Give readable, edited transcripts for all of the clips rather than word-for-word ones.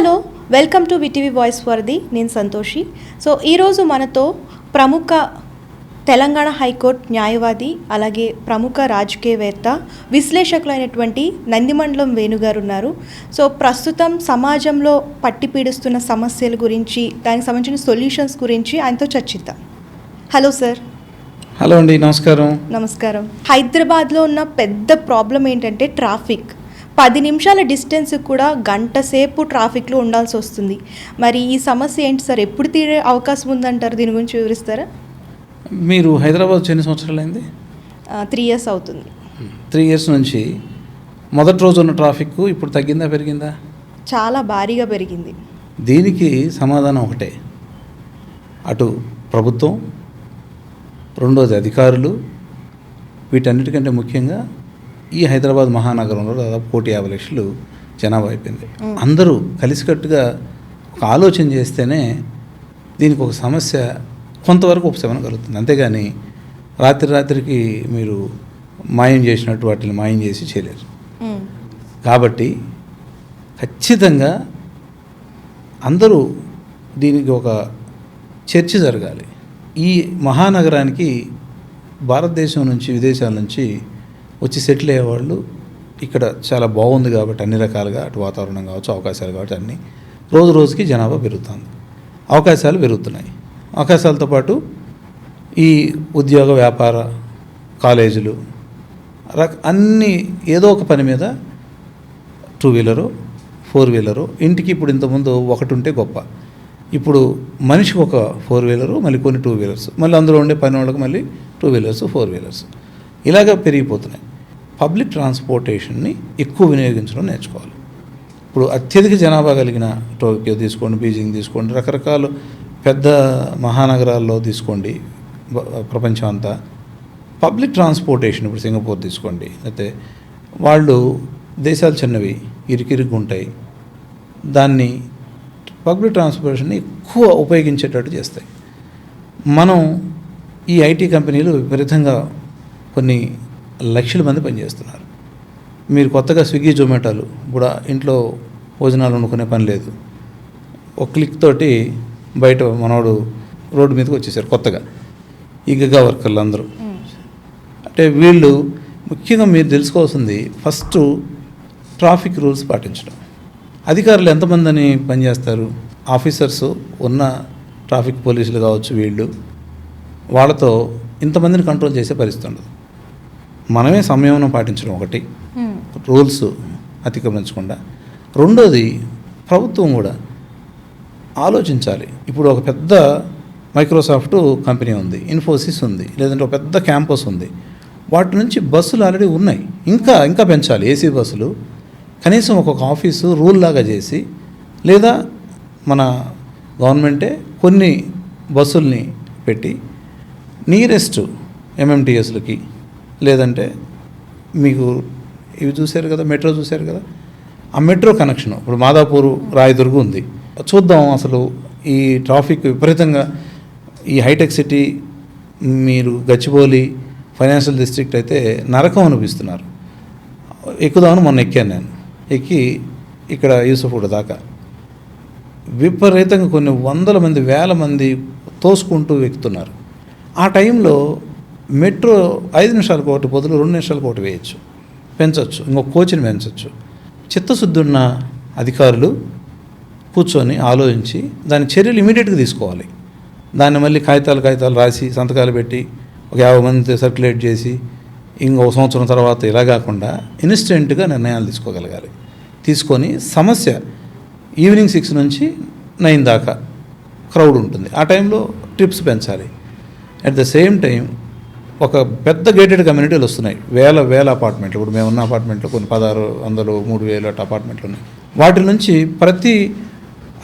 Hello, welcome to VTV voice for the. నేను Santoshi. So ఈరోజు మనతో ప్రముఖ తెలంగాణ హైకోర్టు న్యాయవాది, అలాగే ప్రముఖ రాజకీయవేత్త, విశ్లేషకులు అయినటువంటి నందిమండలం వేణుగారు ఉన్నారు. సో ప్రస్తుతం సమాజంలో పట్టి పీడిస్తున్న సమస్యల గురించి, దానికి సంబంధించిన సొల్యూషన్స్ గురించి ఆయనతో చర్చిద్దాం. Hello sir. హలో అండి, నమస్కారం. నమస్కారం. హైదరాబాద్లో ఉన్న పెద్ద ప్రాబ్లం ఏంటంటే ట్రాఫిక్. 10 నిమిషాల డిస్టెన్స్ కూడా గంట సేపు ట్రాఫిక్లో ఉండాల్సి వస్తుంది. మరి ఈ సమస్య ఏంటి సార్? ఎప్పుడు తీరే అవకాశం ఉందంటారు? దీని గురించి వివరిస్తారా? మీరు హైదరాబాద్ ఎన్ని సంవత్సరాలు అయింది? 3 years అవుతుంది. 3 years నుంచి మొదటి రోజు ఉన్న ట్రాఫిక్ ఇప్పుడు తగ్గిందా, పెరిగిందా? చాలా భారీగా పెరిగింది. దీనికి సమాధానం ఒకటే, అటు ప్రభుత్వం, రెండోది అధికారులు, వీటన్నిటికంటే ముఖ్యంగా ఈ హైదరాబాద్ మహానగరంలో దాదాపు 1,50 లక్షలు జనాభా అయిపోయింది. అందరూ కలిసికట్టుగా ఒక ఆలోచన చేస్తేనే దీనికి ఒక సమస్య కొంతవరకు ఉపశమనం కలుగుతుంది. అంతేగాని రాత్రికి మీరు మాయం చేసినట్టు వాటిని మాయం చేసి చేయలేరు. కాబట్టి ఖచ్చితంగా అందరూ దీనికి ఒక చర్చ జరగాలి. ఈ మహానగరానికి భారతదేశం నుంచి, విదేశాల నుంచి వచ్చి సెటిల్ అయ్యేవాళ్ళు ఇక్కడ చాలా బాగుంది కాబట్టి అన్ని రకాలుగా, అటు వాతావరణం కావచ్చు, అవకాశాలు కావచ్చు, అన్నీ రోజు రోజుకి జనాభా పెరుగుతుంది, అవకాశాలు పెరుగుతున్నాయి. అవకాశాలతో పాటు ఈ ఉద్యోగ, వ్యాపార, కాలేజీలు అన్నీ ఏదో ఒక పని మీద 2 వీలరు 4 వీలరు ఇంటికి ఇప్పుడు ఇంతకుముందు ఒకటి ఉంటే గొప్ప, ఇప్పుడు మనిషికి ఒక 4 వీలరు, మళ్ళీ కొన్ని 2 వీలర్స్, మళ్ళీ అందులో ఉండే పని వాళ్ళకి మళ్ళీ 2 వీలర్స్ 4 వీలర్స్ ఇలాగ పెరిగిపోతున్నాయి. పబ్లిక్ ట్రాన్స్పోర్టేషన్ని ఎక్కువ వినియోగించడం నేర్చుకోవాలి. ఇప్పుడు అత్యధిక జనాభా కలిగిన టోక్యో తీసుకోండి, బీజింగ్ తీసుకోండి, రకరకాల పెద్ద మహానగరాల్లో తీసుకోండి, ప్రపంచం అంతా పబ్లిక్ ట్రాన్స్పోర్టేషన్, ఇప్పుడు సింగపూర్ తీసుకోండి, అయితే వాళ్ళు దేశాలు చిన్నవి, ఇరుకిరుగ్గా ఉంటాయి, దాన్ని పబ్లిక్ ట్రాన్స్పోర్టేషన్ని ఎక్కువ ఉపయోగించేటట్టు చేస్తాయి. మనం ఈ ఐటీ కంపెనీలు విపరీతంగా కొన్ని లక్షల మంది పనిచేస్తున్నారు. మీరు కొత్తగా స్విగ్గీ, జొమాటోలు కూడా ఇంట్లో భోజనాలు వండుకునే పని లేదు, ఒక క్లిక్ తోటి బయట మనోడు రోడ్డు మీదకి వచ్చేసారు కొత్తగా ఈ గిగా వర్కర్లు అందరూ. అంటే వీళ్ళు ముఖ్యంగా మీరు తెలుసుకోవాల్సింది ఫస్ట్ ట్రాఫిక్ రూల్స్ పాటించడం. అధికారులు ఎంతమందిని పనిచేస్తారు? ఆఫీసర్స్ ఉన్న ట్రాఫిక్ పోలీసులు కావచ్చు, వీళ్ళు వాళ్ళతో ఇంతమందిని కంట్రోల్ చేసే పరిస్థితి ఉండదు. మనమే సంయమనం పాటించడం ఒకటి, రూల్స్ అతిక్రమించకుండా. రెండోది ప్రభుత్వం కూడా ఆలోచించాలి. ఇప్పుడు ఒక పెద్ద మైక్రోసాఫ్ట్ కంపెనీ ఉంది, ఇన్ఫోసిస్ ఉంది, లేదంటే ఒక పెద్ద క్యాంపస్ ఉంది, వాటి నుంచి బస్సులు ఆల్రెడీ ఉన్నాయి, ఇంకా పెంచాలి. ఏసీ బస్సులు కనీసం ఒక్కొక్క ఆఫీసు రూల్ లాగా చేసి, లేదా మన గవర్నమెంటే కొన్ని బస్సుల్ని పెట్టి నియరెస్ట్ ఎంఎంటీఎస్లకి, లేదంటే మీకు ఇవి చూశారు కదా, మెట్రో చూశారు కదా, ఆ మెట్రో కనెక్షన్ ఇప్పుడు మాదాపూర్, రాయదుర్గు ఉంది. చూద్దాం అసలు ఈ ట్రాఫిక్ విపరీతంగా ఈ హైటెక్ సిటీ, మీరు గచ్చిబౌలి ఫైనాన్షియల్ డిస్ట్రిక్ట్ అయితే నరకం అనిపిస్తున్నారు. ఎక్కుదామని మొన్న ఎక్కాను నేను, ఎక్కి ఇక్కడ యూసఫ్గూడ దాకా విపరీతంగా కొన్ని వందల మంది, వేల మంది తోసుకుంటూ ఎక్కుతున్నారు. ఆ టైంలో మెట్రో 5 నిమిషాలకు ఒకటి బదులు 2 నిమిషాలకు ఒకటి వేయచ్చు, పెంచవచ్చు, ఇంకొక కోచ్ని పెంచవచ్చు. చిత్తశుద్ధి ఉన్న అధికారులు కూర్చొని ఆలోచించి దాని చర్యలు ఇమీడియట్గా తీసుకోవాలి. దాన్ని మళ్ళీ కాగితాలు రాసి సంతకాలు పెట్టి ఒక 50 మంది సర్క్యులేట్ చేసి ఇంకో సంవత్సరం తర్వాత ఇలా కాకుండా ఇన్స్టెంట్గా నిర్ణయాలు తీసుకోగలగాలి. తీసుకొని సమస్య ఈవినింగ్ 6 నుంచి 9 దాకా క్రౌడ్ ఉంటుంది, ఆ టైంలో ట్రిప్స్ పెంచాలి. అట్ ద సేమ్ టైం ఒక పెద్ద గేటెడ్ కమ్యూనిటీలు వస్తున్నాయి, వేల అపార్ట్మెంట్లు. ఇప్పుడు మేము ఉన్న అపార్ట్మెంట్లో కొన్ని 1600, 3000 అట్లా అపార్ట్మెంట్లు ఉన్నాయి. వాటి నుంచి ప్రతి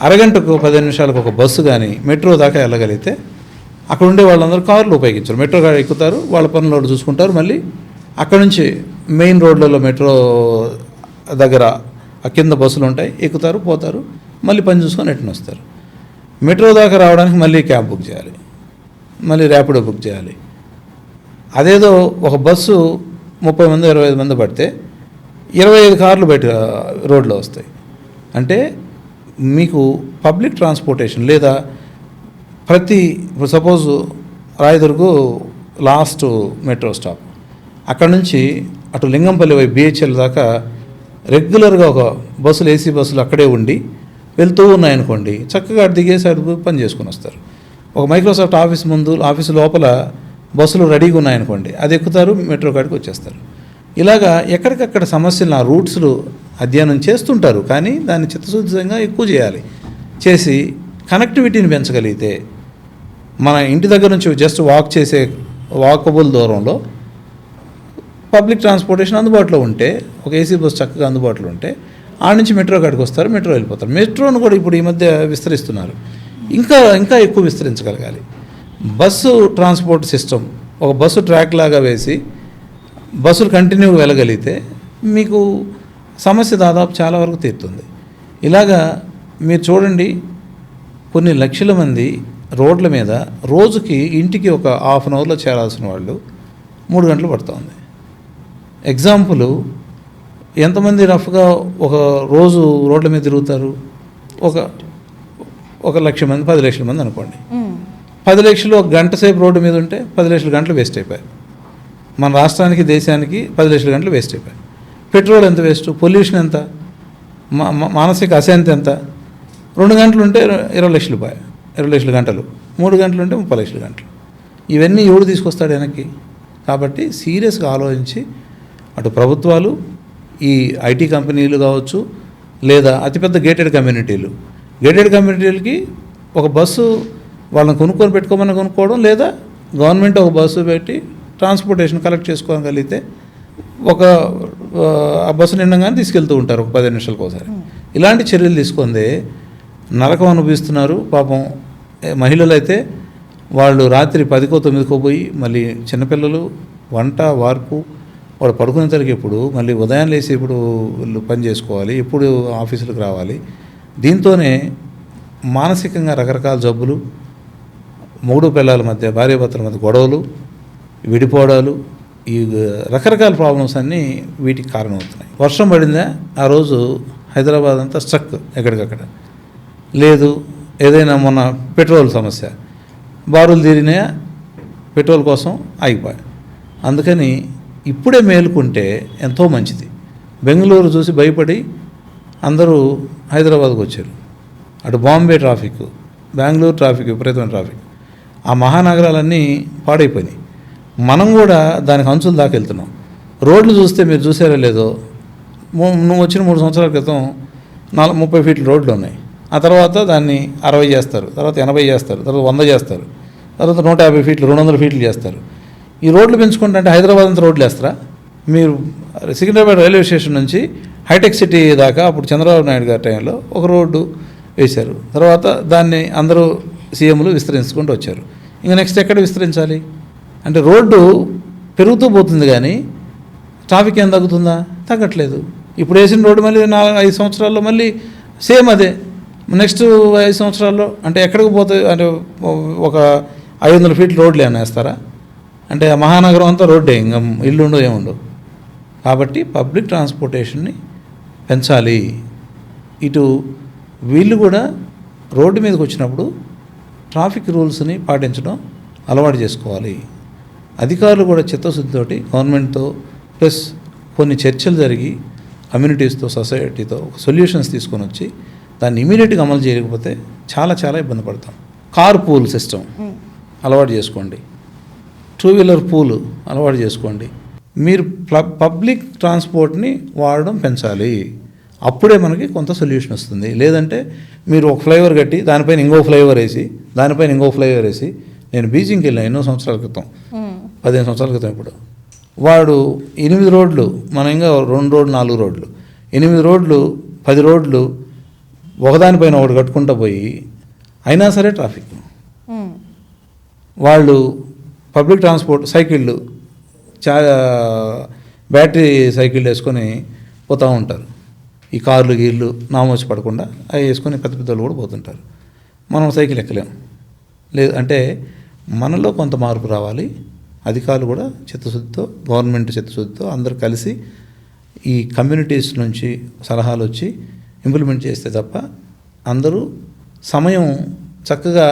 అరగంటకు 15 నిమిషాలకు ఒక బస్సు కానీ మెట్రో దాకా వెళ్ళగలిగితే అక్కడ ఉండే వాళ్ళందరూ కార్లు ఉపయోగించారు, మెట్రో ఎక్కుతారు, వాళ్ళ పనులు చూసుకుంటారు. మళ్ళీ అక్కడ నుంచి మెయిన్ రోడ్లలో మెట్రో దగ్గర ఆ కింద బస్సులు ఉంటాయి, ఎక్కుతారు, పోతారు, మళ్ళీ పని చూసుకొని రిటర్న్ వస్తారు. మెట్రో దాకా రావడానికి మళ్ళీ క్యాబ్ బుక్ చేయాలి, మళ్ళీ ర్యాపిడో బుక్ చేయాలి. అదేదో ఒక బస్సు 30 మంది 25 మంది పడితే 25 కార్లు బయట రోడ్లో వస్తాయి. అంటే మీకు పబ్లిక్ ట్రాన్స్పోర్టేషన్ లేదా ప్రతి suppose Rayadurg last metro stop, అక్కడ నుంచి అటు లింగంపల్లి వైపు బిహెచ్ఎల్ దాకా రెగ్యులర్గా ఒక బస్సులు ఏసీ బస్సులు అక్కడే ఉండి వెళ్తూ ఉన్నాయనుకోండి, చక్కగా అటు దిగేసి అటు పని చేసుకుని వస్తారు. ఒక మైక్రోసాఫ్ట్ ఆఫీస్ ముందు ఆఫీసు లోపల బస్సులు రెడీగా ఉన్నాయనుకోండి, అది ఎక్కుతారు, మెట్రో కాడికి వచ్చేస్తారు. ఇలాగా ఎక్కడికక్కడ సమస్యలు ఆ రూట్స్లు అధ్యయనం చేస్తుంటారు, కానీ దాన్ని చిత్తశుద్ధిగా ఎక్కువ చేయాలి. చేసి కనెక్టివిటీని పెంచగలిగితే మన ఇంటి దగ్గర నుంచి జస్ట్ వాకబుల్ దూరంలో పబ్లిక్ ట్రాన్స్పోర్టేషన్ అందుబాటులో ఉంటే, ఒక ఏసీ బస్ చక్కగా అందుబాటులో ఉంటే ఆడ నుంచి మెట్రో కాడికి వస్తారు, మెట్రో వెళ్ళిపోతారు. మెట్రోను కూడా ఇప్పుడు ఈ మధ్య విస్తరిస్తున్నారు, ఇంకా ఇంకా ఎక్కువ విస్తరించగలగాలి. బస్సు ట్రాన్స్పోర్ట్ సిస్టమ్ ఒక బస్సు ట్రాక్ లాగా వేసి బస్సులు కంటిన్యూగా వెళ్ళగలిగితే మీకు సమస్య దాదాపు చాలా వరకు తీరుతుంది. ఇలాగా మీరు చూడండి, కొన్ని లక్షల మంది రోడ్ల మీద రోజుకి ఇంటికి ఒక హాఫ్ అన్ అవర్లో చేరాల్సిన వాళ్ళు 3 గంటలు పడుతుంది. ఎగ్జాంపుల్, ఎంతమంది రఫ్గా ఒక రోజు రోడ్ల మీద తిరుగుతారు? ఒక 1,00,000 మంది, 10 లక్షల మంది అనుకోండి. 10 లక్షలు ఒక గంట సేపు రోడ్డు మీద ఉంటే 10 లక్షల గంటలు వేస్ట్ అయిపోయాయి. మన రాష్ట్రానికి దేశానికి 10 లక్షల గంటలు వేస్ట్ అయిపోయాయి. పెట్రోల్ ఎంత వేస్ట్, పొల్యూషన్ ఎంత, మానసిక అశాంతి ఎంత. 2 గంటలు ఉంటే 20 లక్షలు పోయాయి, 20 లక్షల గంటలు. 3 గంటలు ఉంటే 30 లక్షల గంటలు. ఇవన్నీ ఎవడు తీసుకొస్తాడు వెనక్కి? కాబట్టి సీరియస్గా ఆలోచించి అటు ప్రభుత్వాలు, ఈ ఐటీ కంపెనీలు కావచ్చు, లేదా అతిపెద్ద గేటెడ్ కమ్యూనిటీలకి ఒక బస్సు వాళ్ళని కొనుక్కోవడం, లేదా గవర్నమెంట్ ఒక బస్సు పెట్టి ట్రాన్స్పోర్టేషన్ కలెక్ట్ చేసుకోగలిగితే ఆ బస్సు నిండగానే తీసుకెళ్తూ ఉంటారు ఒక 15 నిమిషాలకు ఒకసారి. ఇలాంటి చర్యలు తీసుకుందే నరకం అనుభవిస్తున్నారు పాపం. మహిళలు అయితే వాళ్ళు రాత్రి 10కో 9కో పోయి మళ్ళీ చిన్నపిల్లలు వంట వార్పు, వాడు పడుకునే తరగతి ఎప్పుడు, మళ్ళీ ఉదయం లేసి ఎప్పుడు వీళ్ళు పని చేసుకోవాలి, ఎప్పుడు ఆఫీసులకు రావాలి. దీంతోనే మానసికంగా రకరకాల జబ్బులు, మూడు పిల్లల మధ్య, భార్యాభర్తల మధ్య గొడవలు, విడిపోవడాలు, ఈ రకరకాల ప్రాబ్లమ్స్ అన్నీ వీటికి కారణమవుతున్నాయి. వర్షం పడిందా ఆ రోజు హైదరాబాద్ అంతా స్ట్రక్, ఎక్కడికక్కడ లేదు. ఏదైనా మొన్న పెట్రోల్ సమస్య, బారులు తీరినాయా, పెట్రోల్ కోసం ఆగిపోయాయి. అందుకని ఇప్పుడే మేలుకుంటే ఎంతో మంచిది. బెంగళూరు చూసి భయపడి అందరూ హైదరాబాద్కు వచ్చారు. అటు బాంబే ట్రాఫిక్, బెంగళూరు ట్రాఫిక్, విపరీతమైన ట్రాఫిక్, ఆ మహానగరాలన్నీ పాడైపోయినాయి. మనం కూడా దానికి అంచులు దాకా వెళ్తున్నాం. రోడ్లు చూస్తే మీరు చూసారో లేదో, నువ్వు వచ్చిన 3 సంవత్సరాల క్రితం 30 ఫీట్ల రోడ్లు ఉన్నాయి. ఆ తర్వాత దాన్ని 60 చేస్తారు, తర్వాత 80 చేస్తారు, తర్వాత 100 చేస్తారు, తర్వాత 150 ఫీట్లు, 200 ఫీట్లు చేస్తారు. ఈ రోడ్లు పెంచుకుంటే హైదరాబాద్ అంతా రోడ్లు వేస్తారా? మీరు సికింద్రాబాద్ రైల్వే స్టేషన్ నుంచి హైటెక్ సిటీ దాకా అప్పుడు చంద్రబాబు నాయుడు గారి టైంలో ఒక రోడ్డు వేశారు. తర్వాత దాన్ని అందరూ సీఎంలు విస్తరించుకుంటూ వచ్చారు. ఇంకా నెక్స్ట్ ఎక్కడ విస్తరించాలి? అంటే రోడ్డు పెరుగుతూ పోతుంది కానీ ట్రాఫిక్ ఏం తగ్గుతుందా? తగ్గట్లేదు. ఇప్పుడు వేసిన రోడ్డు మళ్ళీ 4-5 సంవత్సరాల్లో మళ్ళీ సేమ్ అదే. నెక్స్ట్ 5 సంవత్సరాల్లో అంటే ఎక్కడికి పోతే, అంటే ఒక 500 ఫీట్ల రోడ్లు ఏమైనా వేస్తారా? అంటే మహానగరం అంతా రోడ్డే, ఇంకా ఇల్లు ఉండవు, ఏముండవు. కాబట్టి పబ్లిక్ ట్రాన్స్పోర్టేషన్ని పెంచాలి. ఇటు వీళ్ళు కూడా రోడ్డు మీదకి వచ్చినప్పుడు ట్రాఫిక్ రూల్స్ని పాటించడం అలవాటు చేసుకోవాలి. అధికారులు కూడా చిత్తశుద్ధితోటి గవర్నమెంట్తో ప్లస్ కొన్ని చర్చలు జరిగి కమ్యూనిటీస్తో, సొసైటీతో సొల్యూషన్స్ తీసుకొని వచ్చి దాన్ని ఇమీడియట్గా అమలు చేయకపోతే చాలా చాలా ఇబ్బంది పడతాం. కార్ పూల్ సిస్టమ్ అలవాటు చేసుకోండి, 2 వీలర్ పూల్ అలవాటు చేసుకోండి. మీరు పబ్లిక్ ట్రాన్స్పోర్ట్ని వాడడం పెంచాలి. అప్పుడే మనకి కొంత సొల్యూషన్ వస్తుంది. లేదంటే మీరు ఒక ఫ్లైఓవర్ కట్టి దానిపైన ఇంకో ఫ్లైఓవర్ వేసి, దానిపైన ఇంకో ఫ్లైఓవర్ వేసి, నేను బీజింగ్కి వెళ్ళాను ఎన్నో సంవత్సరాల క్రితం, 15 సంవత్సరాల క్రితం. ఇప్పుడు వాడు 8 రోడ్లు, మనం ఇంకా 2 రోడ్లు 4 రోడ్లు, 8 రోడ్లు 10 రోడ్లు ఒకదానిపైన ఒకటి కట్టుకుంటూ పోయి అయినా సరే ట్రాఫిక్. వాళ్ళు పబ్లిక్ ట్రాన్స్పోర్ట్ సైకిళ్ళు, బ్యాటరీ సైకిళ్ళు వేసుకొని పోతూ ఉంటారు. ఈ కార్లు గీళ్ళు నామోచి పడకుండా అవి వేసుకొని పెద్ద పెద్దలు కూడా పోతుంటారు. మనం సైకిల్ ఎక్కలేం. లేదు అంటే మనలో కొంత మార్పు రావాలి. అధికారులు కూడా చిత్తశుద్ధితో, గవర్నమెంట్ చిత్తశుద్ధితో అందరూ కలిసి ఈ కమ్యూనిటీస్ నుంచి సలహాలు వచ్చి ఇంప్లిమెంట్ చేస్తే తప్ప అందరూ సమయం చక్కగా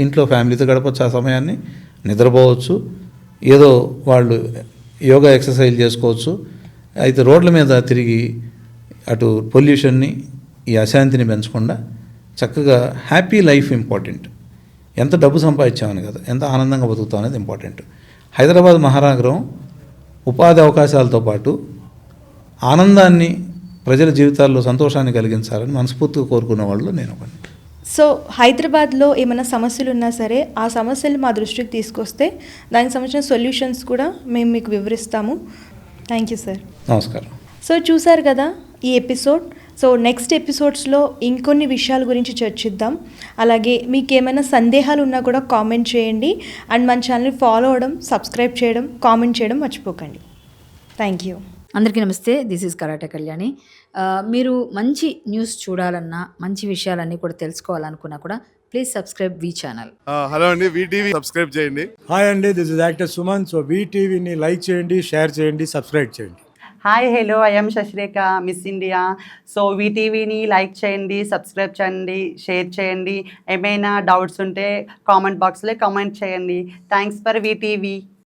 ఇంట్లో ఫ్యామిలీతో గడపచ్చు, ఆ సమయాన్ని నిద్రపోవచ్చు, ఏదో వాళ్ళు యోగా ఎక్సర్సైజ్ చేసుకోవచ్చు. అయితే రోడ్ల మీద తిరిగి అటు పొల్యూషన్ని, ఈ అశాంతిని పెంచకుండా చక్కగా హ్యాపీ లైఫ్ ఇంపార్టెంట్. ఎంత డబ్బు సంపాదించామని కదా, ఎంత ఆనందంగా బతుకుతాం అనేది ఇంపార్టెంట్. హైదరాబాద్ మహానగరం ఉపాధి అవకాశాలతో పాటు ఆనందాన్ని, ప్రజల జీవితాల్లో సంతోషాన్ని కలిగించాలని మనస్ఫూర్తిగా కోరుకునే వాళ్ళు నేను ఒకని. సో హైదరాబాద్లో ఏమైనా సమస్యలు ఉన్నా సరే ఆ సమస్యలు మా దృష్టికి తీసుకొస్తే దానికి సంబంధించిన సొల్యూషన్స్ కూడా మేము మీకు వివరిస్తాము. Thank you sir. నమస్కారం. సో చూసారు కదా ఈ ఎపిసోడ్. సో నెక్స్ట్ ఎపిసోడ్స్లో ఇంకొన్ని విషయాల గురించి చర్చిద్దాం. అలాగే మీకు ఏమైనా సందేహాలు ఉన్నా కూడా కామెంట్ చేయండి. అండ్ మన ఛానల్ ఫాలో అవ్వడం, సబ్స్క్రైబ్ చేయడం, కామెంట్ చేయడం మర్చిపోకండి. Thank you. అందరికీ నమస్తే. This is karate Kalyani. మీరు మంచి న్యూస్ చూడాలన్నా, మంచి విషయాలన్నీ కూడా తెలుసుకోవాలనుకున్నా కూడా please subscribe V channel. Hello అండి, వీటీవీ సబ్స్క్రైబ్ చేయండి. హాయ్ అండి, this is actor Suman. So వీటీవీని లైక్ చేయండి, షేర్ చేయండి, సబ్స్క్రైబ్ చేయండి. Hi hello, I'm Sasirekha, Miss India. So వీటీవీని లైక్ చేయండి, సబ్స్క్రైబ్ చేయండి, షేర్ చేయండి. ఏమైనా డౌట్స్ ఉంటే కామెంట్ బాక్స్లో కామెంట్ చేయండి. Thanks for VTV.